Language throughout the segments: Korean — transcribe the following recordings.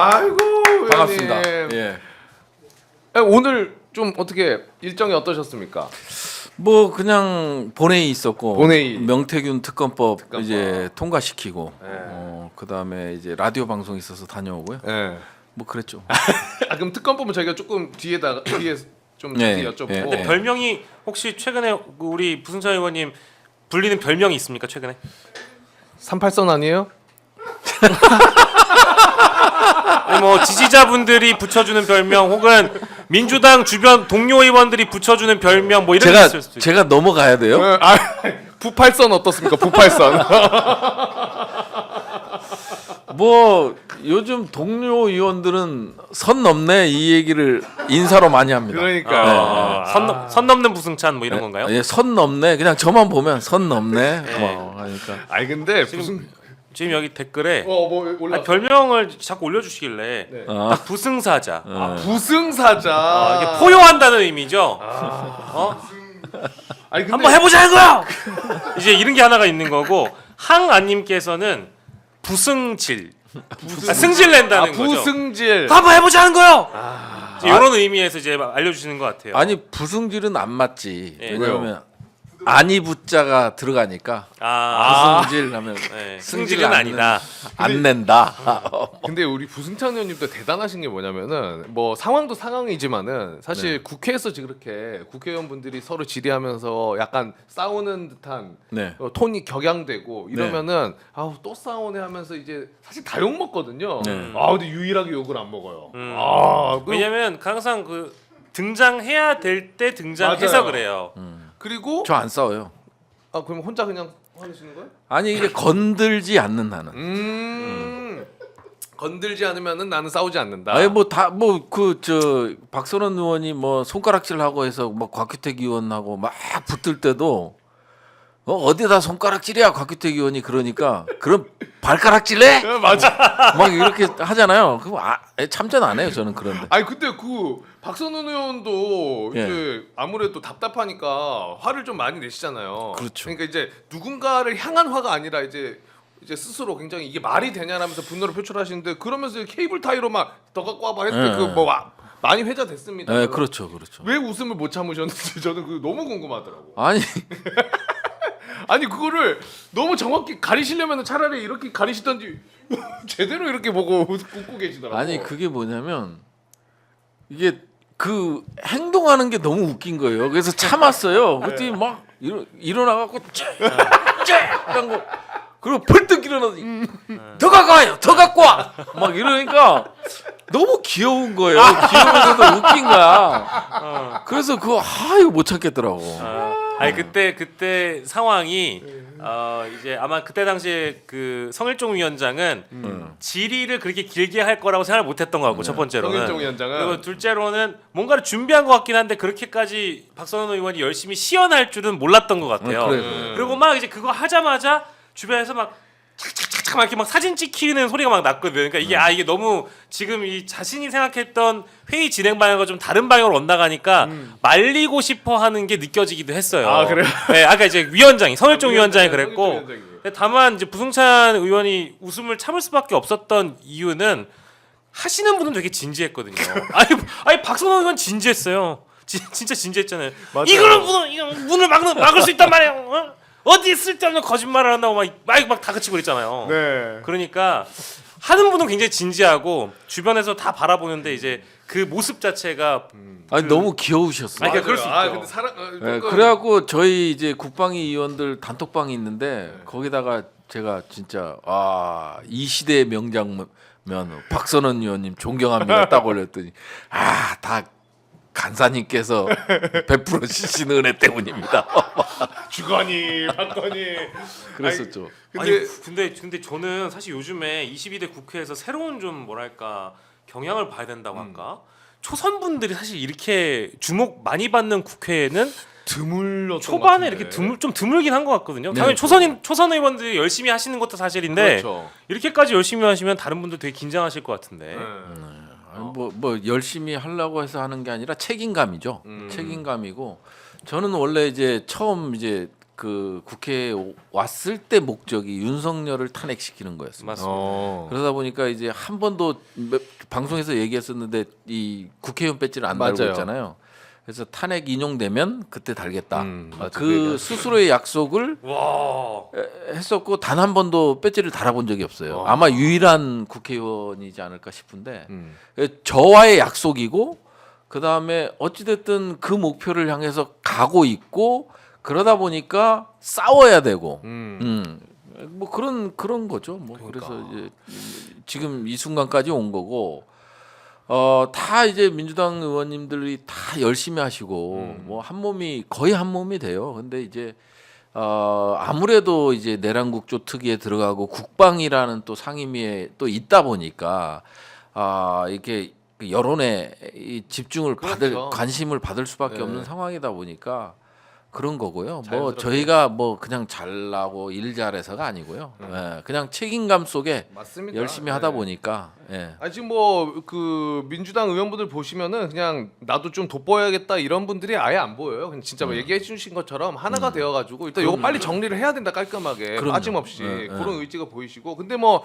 아이고 반갑습니다. 의원님. 예. 오늘 좀 어떻게 일정이 어떠셨습니까? 뭐 그냥 본회의 있었고 본회의. 명태균 특검법 특검법. 이제 통과시키고 네. 그다음에 이제 라디오 방송 있어서 다녀오고요. 예. 뭐 그랬죠. 아 그럼 특검법은 저희가 조금 뒤에 좀 네, 여쭤보고. 네, 근데 네. 별명이 혹시 최근에 우리 부승찬 의원님 불리는 별명이 있습니까 최근에? 38선 아니에요? 아니 뭐 지지자분들이 붙여주는 별명 혹은 민주당 주변 동료 의원들이 붙여주는 별명 뭐 이런 게 있을 수도 있고. 제가 넘어가야 돼요. 아 부팔선 어떻습니까? 부팔선. 뭐 요즘 동료 의원들은 선 넘네 이 얘기를 인사로 많이 합니다. 그러니까. 선 넘는 부승찬 뭐 이런 건가요? 예, 선 넘네. 그냥 저만 보면 선 넘네. 뭐 하니까. 아니 근데 무슨 지금 여기 댓글에 뭐 올라. 아니, 별명을 자꾸 올려주시길래 네. 딱 부승사자. 부승사자. 이게 포효한다는 의미죠. 아니 근데 한번 해보자는 거야. 이제 이런 게 하나가 있는 거고 항아님께서는 부승질, 승질 낸다는 거죠. 부승질. 한번 해보자는 거요. 이런 의미에서 이제 알려주시는 것 같아요. 아니 부승질은 안 맞지. 예. 왜냐면 아니 부자가 들어가니까 부승질 하면 네, 승질은 승질은 아니다. 안 낸다. 근데 우리 부승찬 의원님도 대단하신 게 뭐냐면은 뭐 상황도 상황이지만은 사실 국회에서 그렇게 국회의원분들이 서로 질의하면서 약간 싸우는 듯한 네. 톤이 격양되고 이러면은 아우 또 싸우네 하면서 이제 사실 다 욕 먹거든요. 네. 아 근데 유일하게 욕을 안 먹어요. 아 왜냐면 항상 그 등장해야 될 때 등장해서 맞아요. 그래요. 그리고 저 안 싸워요. 아 그럼 혼자 그냥 화내시는 거예요? 아니 이게 건들지 않는 한은. 건들지 않으면은 나는 싸우지 않는다. 아니 뭐 다 뭐 그 저 박선원 의원이 뭐 손가락질하고 해서 뭐 곽규택 의원하고 막 붙을 때도 어디다 손가락질이야 곽규택 의원이 그러니까 그럼 발가락질래? 네, 맞아. 막 이렇게 하잖아요. 그럼 참전 안 해요 저는 그런데. 아니 근데 그 박선원 의원도 예. 이제 아무래도 답답하니까 화를 좀 많이 내시잖아요. 그렇죠. 그러니까 이제 누군가를 향한 화가 아니라 이제 스스로 굉장히 이게 말이 되냐라면서 분노를 표출하시는데 그러면서 케이블 타이로 막 더 갖고 와봐 했을 때 예. 그 뭐 많이 회자됐습니다. 네, 그렇죠, 그렇죠. 왜 웃음을 못 참으셨는지 저는 그 너무 궁금하더라고. 아니 아니 그거를 너무 정확히 가리시려면 차라리 이렇게 가리시던지 제대로 이렇게 보고 웃고 계시더라고. 아니 그게 뭐냐면 이게 그 행동하는 게 너무 웃긴 거예요. 그래서 참았어요. 그랬더니 막 일어나갖고 쫙쫙 거 그리고 벌떡 일어나서 더 가까워요, 더 갖고 와. 막 이러니까 너무 귀여운 거예요. 귀여우면서도 웃긴 거야. 그래서 그거 이거 못 참겠더라고. 아니 그때 상황이 이제 아마 그때 당시에 그 성일종 위원장은 질의를 그렇게 길게 할 거라고 생각을 못했던 것 같고 첫 번째로는 성일종 위원장은 그리고 둘째로는 뭔가를 준비한 것 같긴 한데 그렇게까지 박선원 의원이 열심히 시연할 줄은 몰랐던 것 같아요. 그래. 그리고 막 이제 그거 하자마자 주변에서 막 착착착착 막 이렇게 막 사진 찍히는 소리가 막 났거든요. 그러니까 이게 이게 너무 지금 이 자신이 생각했던 회의 진행 방향과 좀 다른 방향으로 엇나가니까 말리고 싶어 하는 게 느껴지기도 했어요. 아, 그래요? 네, 아까 이제 위원장이 성일종 위원장이 그랬고 성일종 위원장이. 근데 다만 이제 부승찬 의원이 웃음을 참을 수밖에 없었던 이유는 하시는 분은 되게 진지했거든요. 아니 박선원 의원 진지했어요. 진짜 진지했잖아요. 맞아요. 이거는 문을 막을 수 있단 말이에요. 어디 쓸데없는 거짓말을 한다고 막 다그치고 그랬잖아요. 네. 그러니까 하는 분은 굉장히 진지하고 주변에서 다 바라보는데 이제 그 모습 자체가 아니 너무 귀여우셨어요. 아니, 그러니까 그럴 수 아 있죠. 근데 사람 네, 조금- 그래갖고 저희 이제 국방위 의원들 단톡방이 있는데 거기다가 제가 진짜 이 시대의 명장면 박선원 의원님 존경합니다 딱 올렸더니 다 간사님께서 베풀어 주신 은혜 때문입니다. 주거니 박거니 그랬었죠. 근데 근데 저는 사실 요즘에 22대 국회에서 새로운 좀 뭐랄까 경향을 봐야 된다고 할까? 초선분들이 사실 이렇게 주목 많이 받는 국회에는 드물렀던 초반에 것 이렇게 같은데. 좀 드물긴 한 것 같거든요. 네, 당연히 초선 의원들이 열심히 하시는 것도 사실인데 그렇죠. 이렇게까지 열심히 하시면 다른 분들 되게 긴장하실 것 같은데. 뭐 열심히 하려고 해서 하는 게 아니라 책임감이죠. 책임감이고 저는 원래 이제 처음 이제 그 국회에 왔을 때 목적이 윤석열을 탄핵시키는 거였습니다. 맞습니다. 그러다 보니까 이제 한 번도 방송에서 얘기했었는데 이 국회의원 배지를 안 달고 맞아요. 있잖아요. 그래서 탄핵 인용되면 그때 달겠다. 맞아, 그 스스로의 약속을 와. 했었고 단 한 번도 배지를 달아본 적이 없어요. 아마 유일한 국회의원이지 않을까 싶은데 저와의 약속이고 그 다음에 어찌됐든 그 목표를 향해서 가고 있고 그러다 보니까 싸워야 되고 뭐 그런 거죠. 뭐 그러니까. 그래서 이제 지금 이 순간까지 온 거고 다 이제 민주당 의원님들이 다 열심히 하시고 뭐 한 몸이 거의 한 몸이 돼요. 근데 이제 아무래도 이제 내란국조 특위에 들어가고 국방이라는 또 상임위에 또 있다 보니까 이렇게 여론에 이 집중을 받을 그렇죠. 관심을 받을 수밖에 네. 없는 상황이다 보니까 그런 거고요. 뭐 자연스럽게. 저희가 뭐 그냥 잘나고 일 잘해서가 아니고요. 예, 그냥 책임감 속에 맞습니다. 열심히 하다 네. 보니까 예. 지금 뭐 그 민주당 의원분들 보시면은 그냥 나도 좀 돋보여야겠다 이런 분들이 아예 안 보여요. 그냥 진짜 뭐 얘기해 주신 것처럼 하나가 되어가지고 일단 이거 빨리 정리를 해야 된다 깔끔하게 그럼요. 빠짐없이 네, 그런 의지가 보이시고 근데 뭐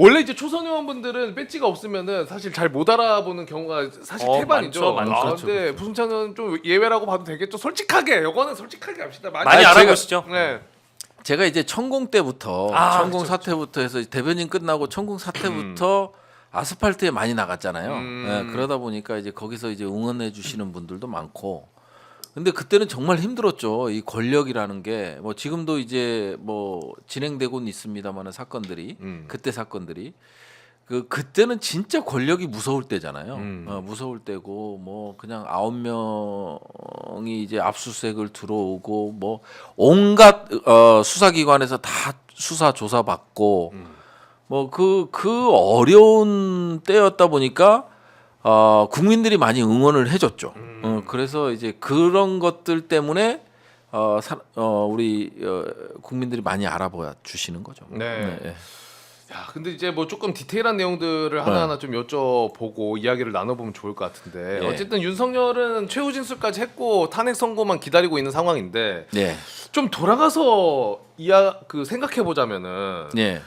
원래 이제 초선 의원분들은 배지가 없으면은 사실 잘 못 알아보는 경우가 사실 태반이죠. 많죠. 그렇죠, 근데 그렇죠. 부승찬은 좀 예외라고 봐도 되겠죠. 솔직하게 이거는 솔직하게 합시다. 많이 제가- 알아보시죠. 네. 제가 이제 천공 때부터 천공 사태부터 해서 대변인 끝나고 천공 사태부터 아스팔트에 많이 나갔잖아요. 예, 그러다 보니까 이제 거기서 이제 응원해 주시는 분들도 많고. 근데 그때는 정말 힘들었죠. 이 권력이라는 게 뭐 지금도 이제 뭐 진행되고는 있습니다만은 사건들이 그때 사건들이 그때는 진짜 권력이 무서울 때잖아요. 무서울 때고 뭐 그냥 9명이 이제 압수수색을 들어오고 뭐 온갖 수사기관에서 다 수사 조사 받고 뭐 그 어려운 때였다 보니까 국민들이 많이 응원을 해줬죠. 그래서 이제 그런 것들 때문에 우리 국민들이 많이 알아봐 주시는 거죠. 네. 예. 야, 근데 이제 뭐 조금 디테일한 내용들을 하나하나 좀 여쭤보고 이야기를 나눠보면 좋을 것 같은데 예. 어쨌든 윤석열은 최후 진술까지 했고 탄핵 선고만 기다리고 있는 상황인데 네. 좀 돌아가서 생각해 보자면은 예.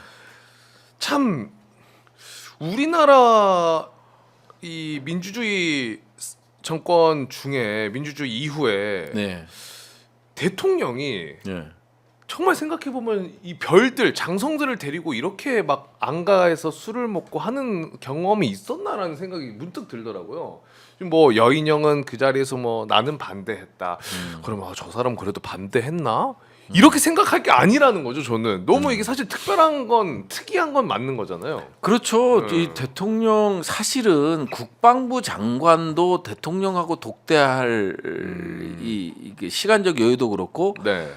참 우리나라 이 민주주의 정권 중에 민주주의 이후에 네. 대통령이 예. 정말 생각해 보면 이 별들 장성들을 데리고 이렇게 막 안가에서 술을 먹고 하는 경험이 있었나라는 생각이 문득 들더라고요. 지금 뭐 여인형은 그 자리에서 뭐 나는 반대했다. 그럼 저 사람 그래도 반대했나? 이렇게 생각할 게 아니라는 거죠. 저는 너무 이게 사실 특별한 건 특이한 건 맞는 거잖아요. 그렇죠. 이 대통령 사실은 국방부 장관도 대통령하고 독대할 이게 시간적 여유도 그렇고 네.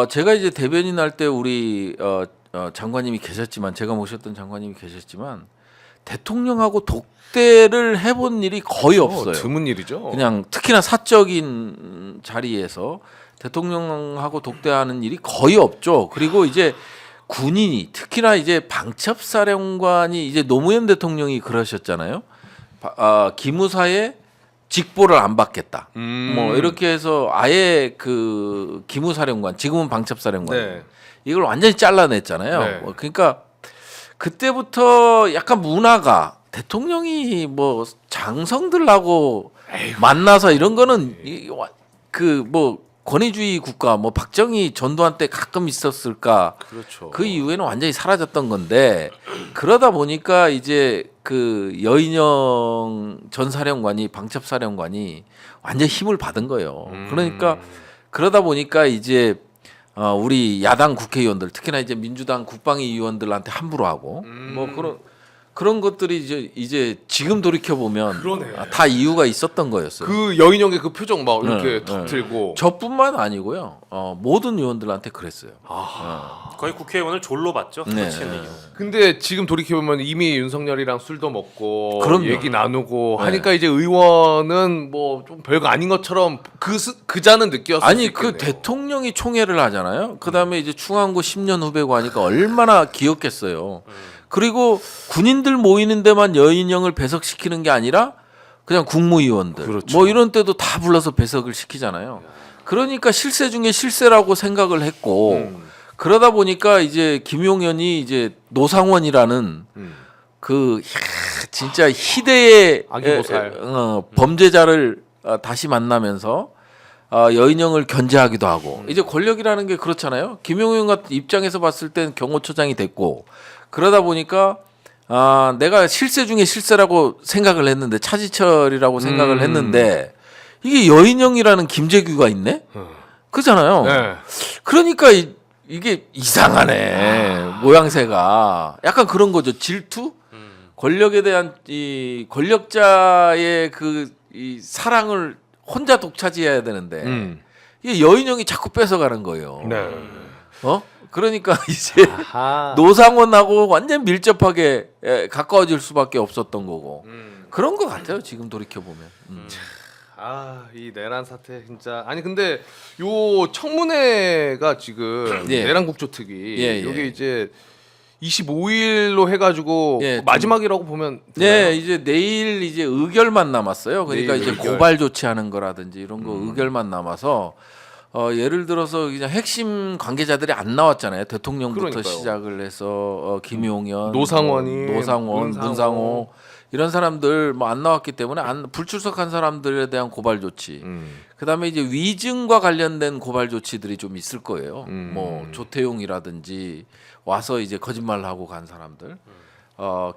제가 이제 대변인 할 때 우리 장관님이 계셨지만 제가 모셨던 장관님이 계셨지만 대통령하고 독대를 해본 일이 거의 없어요. 드문 일이죠. 그냥 특히나 사적인 자리에서 대통령하고 독대하는 일이 거의 없죠. 그리고 이제 군인이 특히나 이제 방첩사령관이 이제 노무현 대통령이 그러셨잖아요. 기무사에 직보를 안 받겠다. 뭐 이렇게 해서 아예 그 기무사령관 지금은 방첩사령관 네. 이걸 완전히 잘라냈잖아요. 네. 그러니까 그때부터 약간 문화가 대통령이 뭐 장성들하고 만나서 이런 거는 그 뭐 권위주의 국가 뭐 박정희 전두환 때 가끔 있었을까? 그렇죠. 그 이후에는 완전히 사라졌던 건데 그러다 보니까 이제 그 여인영 전 사령관이 방첩사령관이 완전 힘을 받은 거예요. 그러니까 그러다 보니까 이제 우리 야당 국회의원들 특히나 이제 민주당 국방위 의원들한테 함부로 하고 뭐 그런 것들이 이제 지금 돌이켜 보면 그러네. 다 이유가 있었던 거였어요. 그 여인형의 그 표정 막 이렇게 네, 턱 네. 들고 저뿐만 아니고요. 모든 의원들한테 그랬어요. 거의 국회의원을 졸로 봤죠. 네. 터치는 이유. 근데 지금 돌이켜 보면 이미 윤석열이랑 술도 먹고 그럼요. 얘기 나누고 네. 하니까 이제 의원은 뭐 좀 별거 아닌 것처럼 그자는 느꼈을 수 아니 있겠네요. 그 대통령이 총회를 하잖아요. 그다음에 이제 충안고 10년 후배고 하니까 얼마나 기억겠어요. 그리고 군인들 모이는 데만 여인형을 배석시키는 게 아니라 그냥 국무위원들 그렇죠. 뭐 이런 때도 다 불러서 배석을 시키잖아요. 그러니까 실세 중에 실세라고 생각을 했고 그러다 보니까 이제 김용현이 이제 노상원이라는 진짜 희대의 아기보살. 범죄자를 다시 만나면서 여인영을 견제하기도 하고 이제 권력이라는 게 그렇잖아요. 김용현 같은 입장에서 봤을 땐 경호처장이 됐고 그러다 보니까 내가 실세 중에 실세라고 생각을 했는데 차지철이라고 생각을 했는데 이게 여인영이라는 김재규가 있네. 그잖아요. 네. 그러니까 이게 이상하네. 모양새가 약간 그런 거죠. 질투? 권력에 대한 이 권력자의 이 사랑을 혼자 독차지해야 되는데 이게 여인형이 자꾸 뺏어가는 거예요. 네. 그러니까 이제 노상원하고 완전 밀접하게 가까워질 수밖에 없었던 거고 그런 것 같아요. 지금 돌이켜 보면. 이 내란 사태 진짜 아니 근데 요 청문회가 지금 예. 내란 국조특위 예. 이게 이제 25일로 해가지고 예, 마지막이라고 보면 네, 되나요? 이제 내일 이제 의결만 남았어요. 그러니까 내일 이제 의결. 고발 조치하는 거라든지 이런 거 의결만 남아서 예를 들어서 그냥 핵심 관계자들이 안 나왔잖아요. 대통령부터 그러니까요. 시작을 해서 김용현, 노상원이, 노상원, 문상호 이런 사람들 뭐 안 나왔기 때문에 불출석한 사람들에 대한 고발 조치. 그다음에 이제 위증과 관련된 고발 조치들이 좀 있을 거예요. 뭐 조태용이라든지 와서 이제 거짓말을 하고 간 사람들.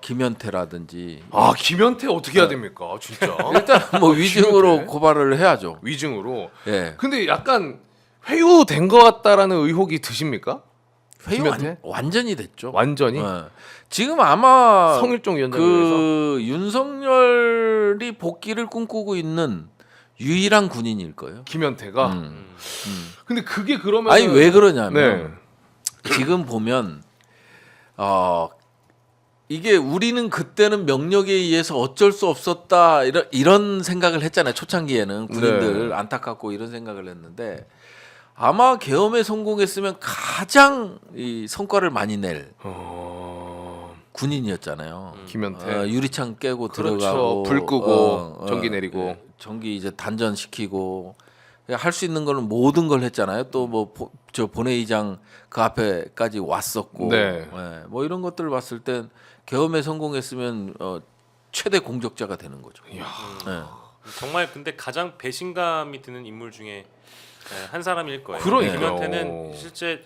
김현태라든지 김현태 어떻게 해야 됩니까 진짜 일단 뭐 위증으로 김현태? 고발을 해야죠. 위증으로 예. 근데 약간 회유된 것 같다라는 의혹이 드십니까? 회유 김현태? 완전히 됐죠. 완전히 지금 아마 성일종 위원장에서 윤석열이 복귀를 꿈꾸고 있는 유일한 군인일 거예요. 김현태가 근데 그게 그러면 아니 왜 그러냐면 네. 지금 보면 이게 우리는 그때는 명령에 의해서 어쩔 수 없었다 이런 생각을 했잖아요. 초창기에는 군인들 네. 안타깝고 이런 생각을 했는데 아마 계엄에 성공했으면 가장 이 성과를 많이 낼 군인이었잖아요. 김현태 유리창 깨고 그렇죠. 들어가고 불 끄고 전기 내리고 전기 이제 단전시키고 할 수 있는 거는 모든 걸 했잖아요. 또 뭐 저 본회의장 그 앞에까지 왔었고 네. 뭐 이런 것들을 봤을 땐 계엄에 성공했으면 최대 공적자가 되는 거죠. 네. 정말 근데 가장 배신감이 드는 인물 중에 한 사람일 거예요. 그러니까요. 김현태는 실제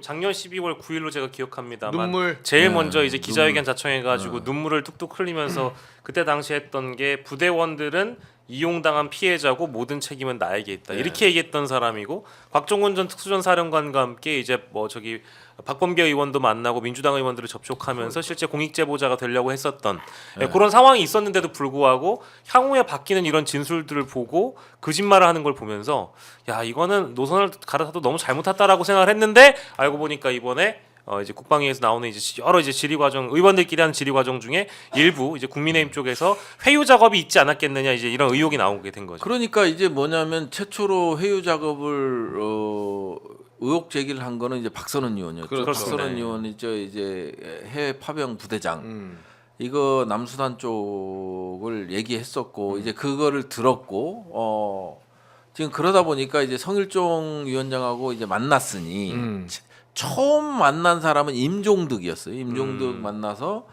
작년 12월 9일로 제가 기억합니다만 눈물 제일 먼저 이제 기자회견 자청해가지고 눈물을 뚝뚝 흘리면서 그때 당시 했던 게 부대원들은 이용당한 피해자고 모든 책임은 나에게 있다 이렇게 얘기했던 사람이고 곽종훈 전 특수전사령관과 함께 이제 뭐 저기 박범계 의원도 만나고 민주당 의원들을 접촉하면서 실제 공익제보자가 되려고 했었던 그런 상황이 있었는데도 불구하고 향후에 바뀌는 이런 진술들을 보고 거짓말을 하는 걸 보면서 야 이거는 노선을 갈아타도 너무 잘못했다라고 생각을 했는데 알고 보니까 이번에 이제 국방위에서 나오는 이제 여러 이제 질의 과정 의원들끼리 하는 질의 과정 중에 일부 이제 국민의힘 쪽에서 회유 작업이 있지 않았겠느냐 이제 이런 의혹이 나오게 된 거죠. 그러니까 이제 뭐냐면 최초로 회유 작업을 의혹 제기를 한 거는 이제 박선원 의원이었죠. 그렇죠. 박선원 네. 의원이 이제 해외 파병 부대장 이거 남수단 쪽을 얘기했었고 이제 그거를 들었고 지금 그러다 보니까 이제 성일종 위원장하고 이제 만났으니 처음 만난 사람은 임종득이었어요. 임종득 만나서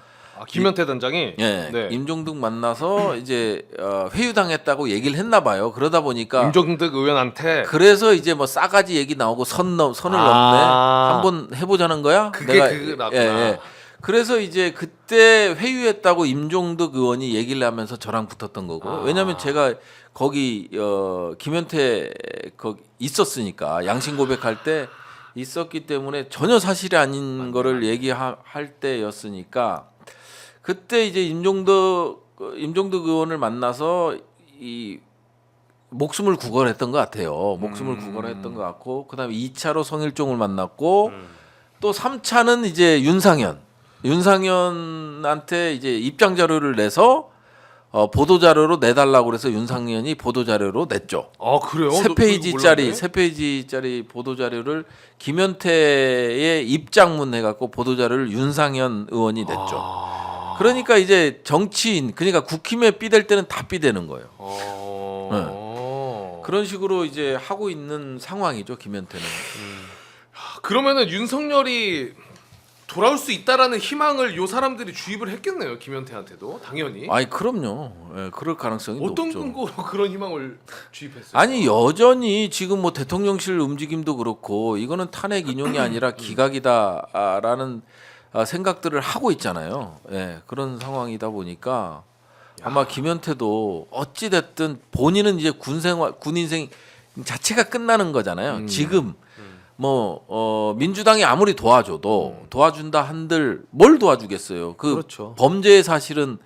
김현태 단장이 네. 임종득 만나서 이제 회유당했다고 얘기를 했나 봐요. 그러다 보니까 임종득 의원한테 그래서 이제 뭐 싸가지 얘기 나오고 선을 넘네. 한번 해보자는 거야. 그게 나구나. 그래서 이제 그때 회유했다고 임종득 의원이 얘기를 하면서 저랑 붙었던 거고. 왜냐하면 제가 거기 김현태 거기 있었으니까 양심 고백할 때 있었기 때문에 전혀 사실이 아닌 거를 얘기할 때였으니까 그때 이제 임종득 의원을 만나서 이 목숨을 구걸했던 것 같아요. 목숨을 구걸했던 것 같고 그다음에 2차로 성일종을 만났고 또 3차는 이제 윤상현한테 이제 입장 자료를 내서 보도 자료로 내달라고 그래서 윤상현이 보도 자료로 냈죠. 그래요? 세 페이지짜리 보도 자료를 김현태의 입장문 해갖고 보도 자료를 윤상현 의원이 냈죠. 그러니까 이제 정치인 그러니까 국힘에 삐댈 때는 다 삐대는 거예요. 그런 식으로 이제 하고 있는 상황이죠 김현태는. 그러면은 윤석열이 돌아올 수 있다라는 희망을 요 사람들이 주입을 했겠네요 김현태한테도 당연히. 아니 그럼요. 예, 그럴 가능성이 어떤 높죠. 근거로 그런 희망을 주입했어요? 아니 여전히 지금 뭐 대통령실 움직임도 그렇고 이거는 탄핵 인용이 아니라 기각이다라는 생각들을 하고 있잖아요. 예, 그런 상황이다 보니까 아마 김현태도 어찌 됐든 본인은 이제 군 인생 자체가 끝나는 거잖아요. 지금 뭐 민주당이 아무리 도와줘도 도와준다 한들 뭘 도와주겠어요. 그 그렇죠. 범죄의 사실은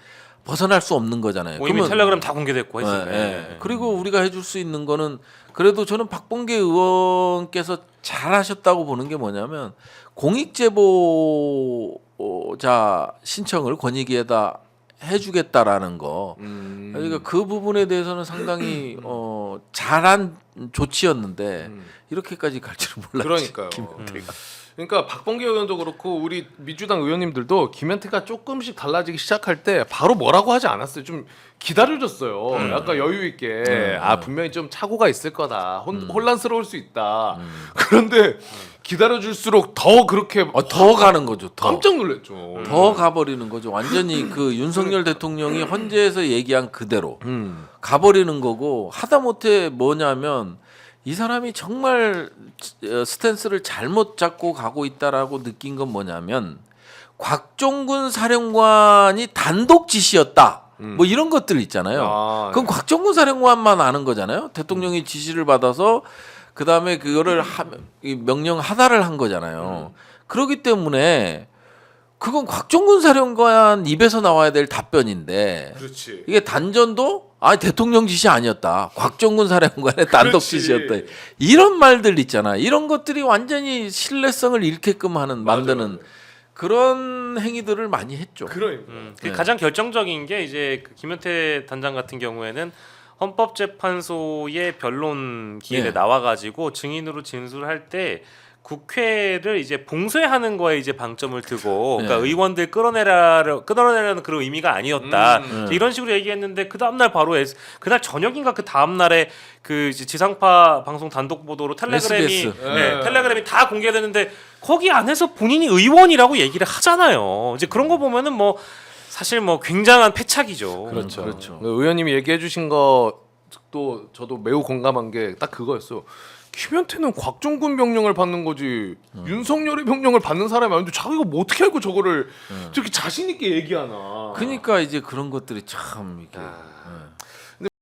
벗어날 수 없는 거잖아요. 뭐 이미 텔레그램 다 공개됐고 했으니까. 예. 그리고 우리가 해줄 수 있는 거는 그래도 저는 박범계 의원께서 잘하셨다고 보는 게 뭐냐면 공익제보자 신청을 권익위에다 해주겠다라는 거. 그러니까 그 부분에 대해서는 상당히 잘한 조치였는데 이렇게까지 갈 줄은 몰랐지. 그러니까요. 김현태가. 그러니까 박범계 의원도 그렇고 우리 민주당 의원님들도 김현태가 조금씩 달라지기 시작할 때 바로 뭐라고 하지 않았어요. 좀 기다려줬어요. 약간 여유 있게 아 분명히 좀 착오가 있을 거다. 혼란스러울 수 있다. 그런데 기다려줄수록 더 그렇게 더 가는 거죠. 더. 깜짝 놀랐죠. 더 가버리는 거죠. 완전히 그 윤석열 대통령이 헌재에서 얘기한 그대로 가버리는 거고 하다못해 뭐냐면 이 사람이 정말 스탠스를 잘못 잡고 가고 있다라고 느낀 건 뭐냐면 곽종군 사령관이 단독 지시였다. 뭐 이런 것들 있잖아요. 아, 그건 곽종군 사령관만 아는 거잖아요. 대통령이 지시를 받아서 그 다음에 그거를 이 명령 하달을 한 거잖아요. 그렇기 때문에 그건 곽종군 사령관 입에서 나와야 될 답변인데 그렇지. 이게 단전도 대통령 지시 아니었다. 곽종군 사령관의 단독 그렇지. 지시였다. 이런 말들 있잖아. 이런 것들이 완전히 신뢰성을 잃게끔 하는 만드는 맞아요. 그런 행위들을 많이 했죠. 그러니까. 그 가장 결정적인 게 이제 그 김현태 단장 같은 경우에는 헌법재판소의 변론 기일에 예. 나와가지고 증인으로 진술할 때 국회를 이제 봉쇄하는 거에 이제 방점을 두고 그러니까 예. 의원들 끌어내려는 그런 의미가 아니었다 이런 식으로 얘기했는데 그 다음 날 바로 그날 저녁인가 그 다음 날에 그 이제 지상파 방송 단독 보도로 텔레그램이 SBS. 텔레그램이 다 공개되는데 거기 안에서 본인이 의원이라고 얘기를 하잖아요. 이제 그런 거 보면은 뭐 사실 뭐 굉장한 패착이죠. 그렇죠. 그렇죠. 의원님이 얘기해주신 것도 저도 매우 공감한 게 딱 그거였어. 김현태는 곽종군 명령을 받는 거지 윤석열의 명령을 받는 사람이 아닌데 자기가 뭐 어떻게 알고 저거를 저렇게 자신 있게 얘기하나. 그러니까 이제 그런 것들이 참 이게